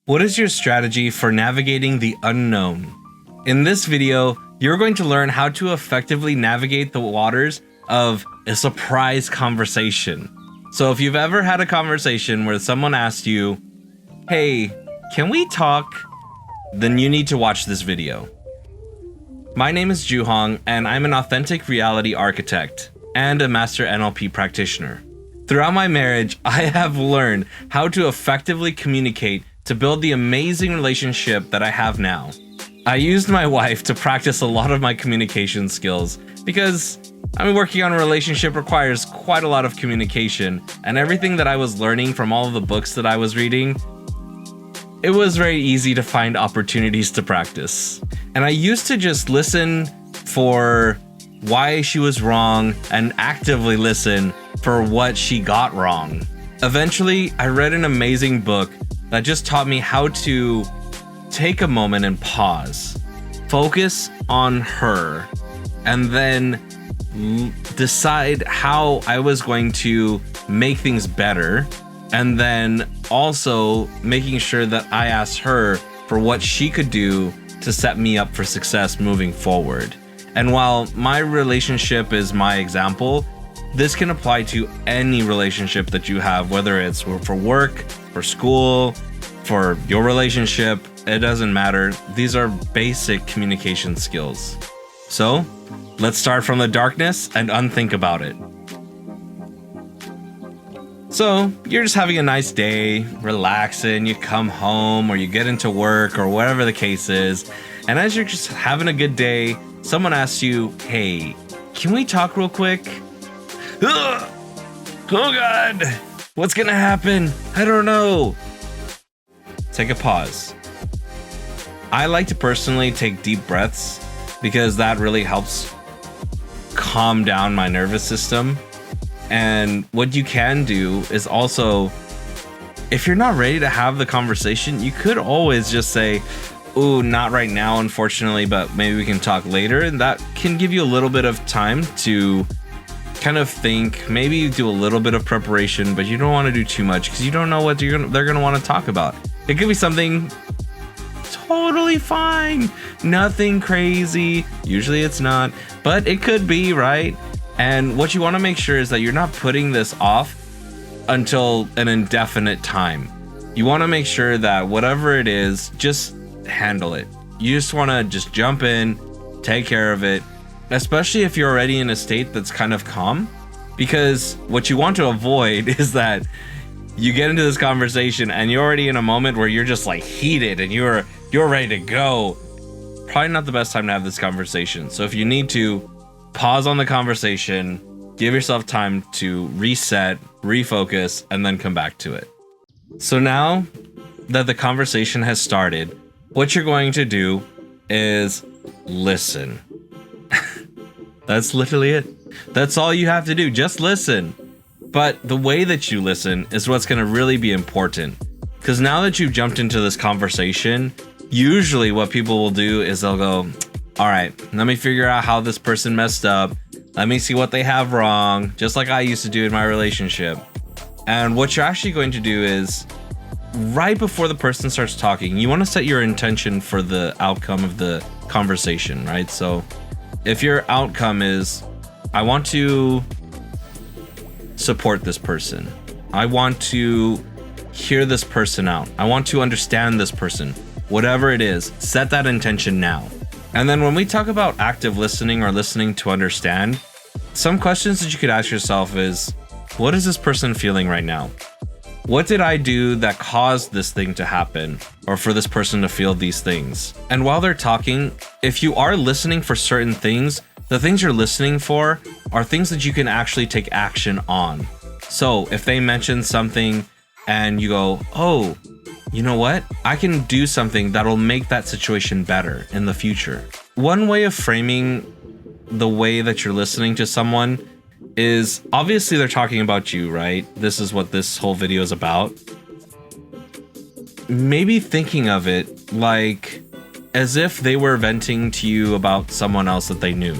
What is your strategy for navigating the unknown? In this video, you're going to learn how to effectively navigate the waters of a surprise conversation. So if you've ever had a conversation where someone asked you, "Hey, can we talk?" then you need to watch this video. My name is Joohong, and I'm an authentic reality architect and a master NLP practitioner. Throughout my marriage, I have learned how to effectively communicate to build the amazing relationship that I have now. I used my wife to practice a lot of my communication skills because working on a relationship requires quite a lot of communication, and everything that I was learning from all of the books that I was reading, it was very easy to find opportunities to practice. And I used to just listen for why she was wrong and actively listen for what she got wrong. Eventually, I read an amazing book that just taught me how to take a moment and pause, focus on her, and then decide how I was going to make things better, and then also making sure that I asked her for what she could do to set me up for success moving forward. And while my relationship is my example, this can apply to any relationship that you have, whether it's for work, for school, for your relationship, it doesn't matter. These are basic communication skills. So let's start from the darkness and unthink about it. So you're just having a nice day, relaxing, you come home or you get into work or whatever the case is. And as you're just having a good day, someone asks you, "Hey, can we talk real quick?" Ugh! Oh God, what's gonna happen? I don't know. Take a pause. I like to personally take deep breaths because that really helps calm down my nervous system. And what you can do is also, if you're not ready to have the conversation, you could always just say, "Ooh, not right now, unfortunately, but maybe we can talk later." And that can give you a little bit of time to kind of think, maybe do a little bit of preparation, but you don't want to do too much because you don't know what they're going to want to talk about. It could be something totally fine, nothing crazy. Usually it's not, but it could be, right? And what you want to make sure is that you're not putting this off until an indefinite time. You want to make sure that whatever it is, just handle it. You just want to just jump in, take care of it, especially if you're already in a state that's kind of calm, because what you want to avoid is that you get into this conversation and you're already in a moment where you're just like heated and you're ready to go. Probably not the best time to have this conversation. So if you need to, pause on the conversation, give yourself time to reset, refocus, and then come back to it. So now that the conversation has started, what you're going to do is listen. That's literally it. That's all you have to do. Just listen. But the way that you listen is what's going to really be important. Because now that you've jumped into this conversation, usually what people will do is they'll go, "All right, let me figure out how this person messed up. Let me see what they have wrong," just like I used to do in my relationship. And what you're actually going to do is, right before the person starts talking, you want to set your intention for the outcome of the conversation, right? So if your outcome is, I want to support this person, I want to hear this person out, I want to understand this person, whatever it is, set that intention now. And then when we talk about active listening or listening to understand, some questions that you could ask yourself is, what is this person feeling right now? What did I do that caused this thing to happen, or for this person to feel these things? And while they're talking, if you are listening for certain things, the things you're listening for are things that you can actually take action on. So if they mention something and you go, "Oh, you know what? I can do something that'll make that situation better in the future." One way of framing the way that you're listening to someone is, obviously they're talking about you, right? This is what this whole video is about. Maybe thinking of it like as if they were venting to you about someone else that they knew.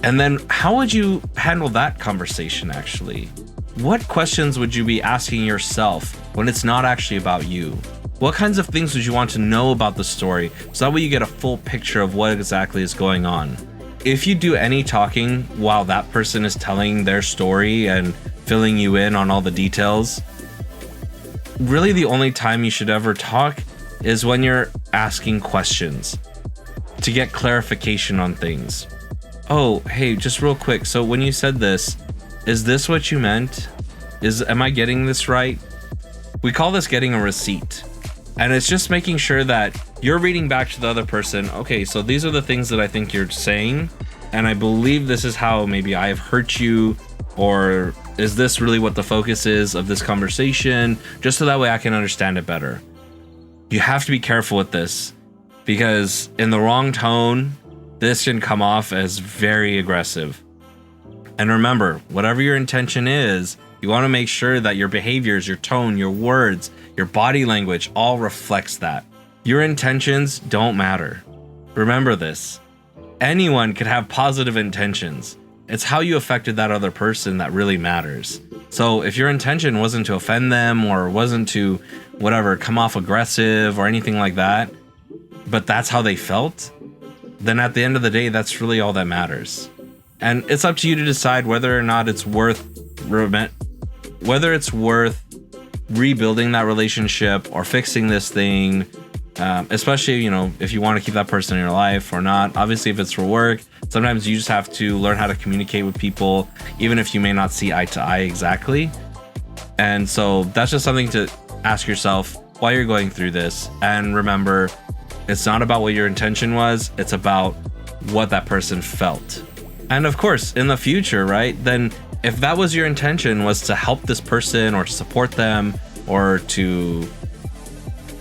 And then how would you handle that conversation actually? What questions would you be asking yourself when it's not actually about you? What kinds of things would you want to know about the story? So that way you get a full picture of what exactly is going on. If you do any talking while that person is telling their story and filling you in on all the details, really the only time you should ever talk is when you're asking questions to get clarification on things. Oh, hey, just real quick. So when you said this, is this what you meant? Am I getting this right? We call this getting a receipt. And it's just making sure that you're reading back to the other person. Okay, so these are the things that I think you're saying, and I believe this is how maybe I have hurt you, or is this really what the focus is of this conversation? Just so that way I can understand it better. You have to be careful with this, because in the wrong tone, this can come off as very aggressive. And remember, whatever your intention is, you want to make sure that your behaviors, your tone, your words, your body language all reflects that. Your intentions don't matter. Remember this. Anyone could have positive intentions. It's how you affected that other person that really matters. So if your intention wasn't to offend them or wasn't to whatever, come off aggressive or anything like that, but that's how they felt, then at the end of the day, that's really all that matters. And it's up to you to decide whether or not it's worth rebuilding that relationship or fixing this thing, especially, if you want to keep that person in your life or not. Obviously, if it's for work, sometimes you just have to learn how to communicate with people, even if you may not see eye to eye exactly. And so that's just something to ask yourself while you're going through this. And remember, it's not about what your intention was, it's about what that person felt. And of course, in the future, right, then if that was your intention, was to help this person or to support them or to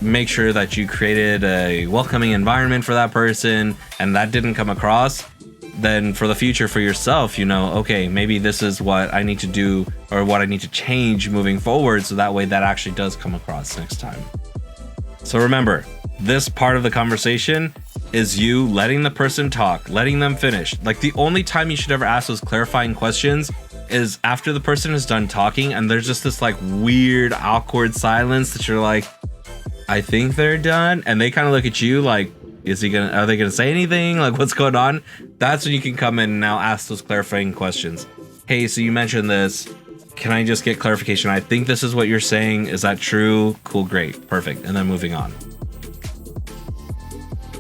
make sure that you created a welcoming environment for that person, and that didn't come across, then for the future for yourself, okay, maybe this is what I need to do or what I need to change moving forward, so that way that actually does come across next time. So remember, this part of the conversation is you letting the person talk, letting them finish. Like, the only time you should ever ask those clarifying questions is after the person is done talking and there's just this like weird, awkward silence that you're like, I think they're done. And they kind of look at you like, are they gonna say anything? Like, what's going on? That's when you can come in and now ask those clarifying questions. Hey, so you mentioned this. Can I just get clarification? I think this is what you're saying. Is that true? Cool, great, perfect. And then moving on.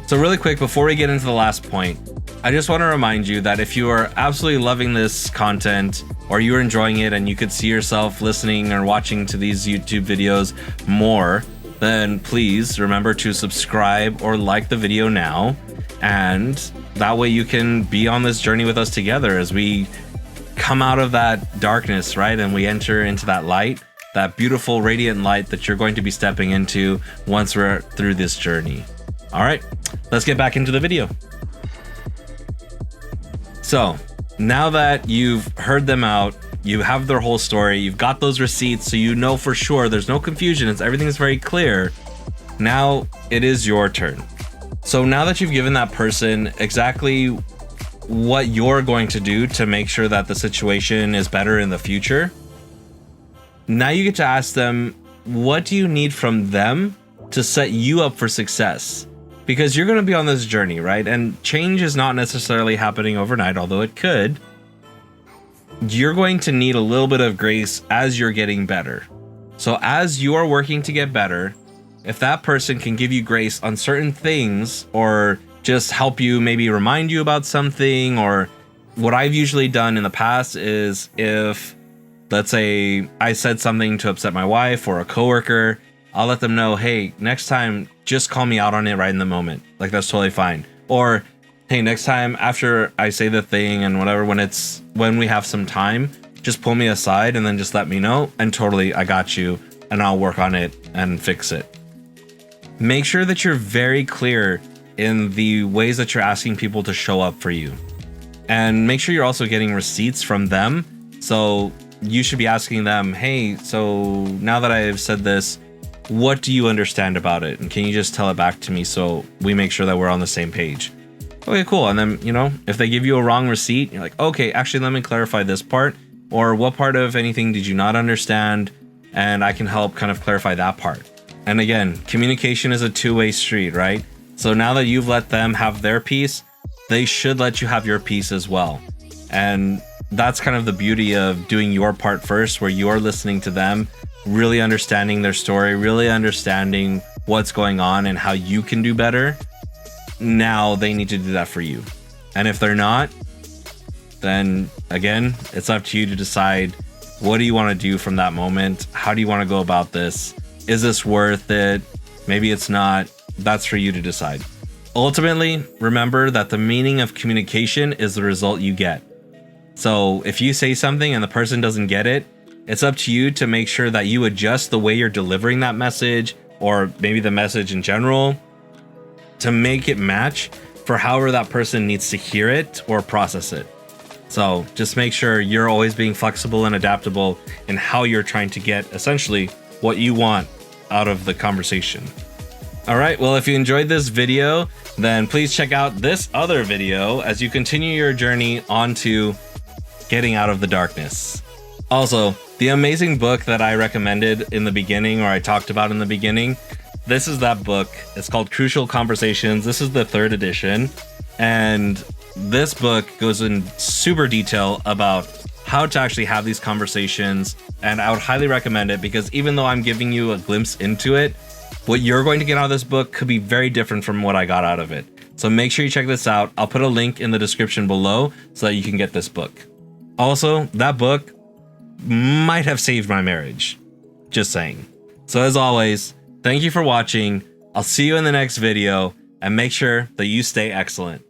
So really quick, before we get into the last point, I just want to remind you that if you are absolutely loving this content or you're enjoying it and you could see yourself listening or watching to these YouTube videos more, then please remember to subscribe or like the video now. And that way you can be on this journey with us together as we come out of that darkness, right? And we enter into that light, that beautiful radiant light that you're going to be stepping into once we're through this journey. All right, let's get back into the video. So now that you've heard them out, you have their whole story, you've got those receipts, so you know for sure there's no confusion, everything's very clear. Now it is your turn. So now that you've given that person exactly what you're going to do to make sure that the situation is better in the future, now you get to ask them, what do you need from them to set you up for success? Because you're going to be on this journey, right? And change is not necessarily happening overnight, although it could. You're going to need a little bit of grace as you're getting better. So as you are working to get better, if that person can give you grace on certain things or just help you, maybe remind you about something, or what I've usually done in the past is if, let's say, I said something to upset my wife or a coworker, I'll let them know, hey, next time, just call me out on it right in the moment. Like, that's totally fine. Or, hey, next time after I say the thing and whatever, when we have some time, just pull me aside and then just let me know. And totally, I got you, and I'll work on it and fix it. Make sure that you're very clear in the ways that you're asking people to show up for you. And make sure you're also getting receipts from them. So you should be asking them, hey, so now that I've said this, what do you understand about it? And can you just tell it back to me so we make sure that we're on the same page? Okay, cool. And then, if they give you a wrong receipt, you're like, okay, actually, let me clarify this part. Or what part of anything did you not understand? And I can help kind of clarify that part. And again, communication is a two-way street, right? So now that you've let them have their piece, they should let you have your piece as well. And that's kind of the beauty of doing your part first, where you're listening to them, really understanding their story, really understanding what's going on and how you can do better. Now they need to do that for you. And if they're not, then again, it's up to you to decide, what do you want to do from that moment? How do you want to go about this? Is this worth it? Maybe it's not. That's for you to decide. Ultimately, remember that the meaning of communication is the result you get. So if you say something and the person doesn't get it, it's up to you to make sure that you adjust the way you're delivering that message, or maybe the message in general, to make it match for however that person needs to hear it or process it. So just make sure you're always being flexible and adaptable in how you're trying to get essentially what you want out of the conversation. All right, well, if you enjoyed this video, then please check out this other video as you continue your journey onto getting out of the darkness. Also, the amazing book that I recommended in the beginning, or I talked about in the beginning, this is that book. It's called Crucial Conversations. This is the 3rd edition. And this book goes in super detail about how to actually have these conversations. And I would highly recommend it, because even though I'm giving you a glimpse into it, what you're going to get out of this book could be very different from what I got out of it. So make sure you check this out. I'll put a link in the description below so that you can get this book. Also, that book might have saved my marriage. Just saying. So as always, thank you for watching. I'll see you in the next video, and make sure that you stay excellent.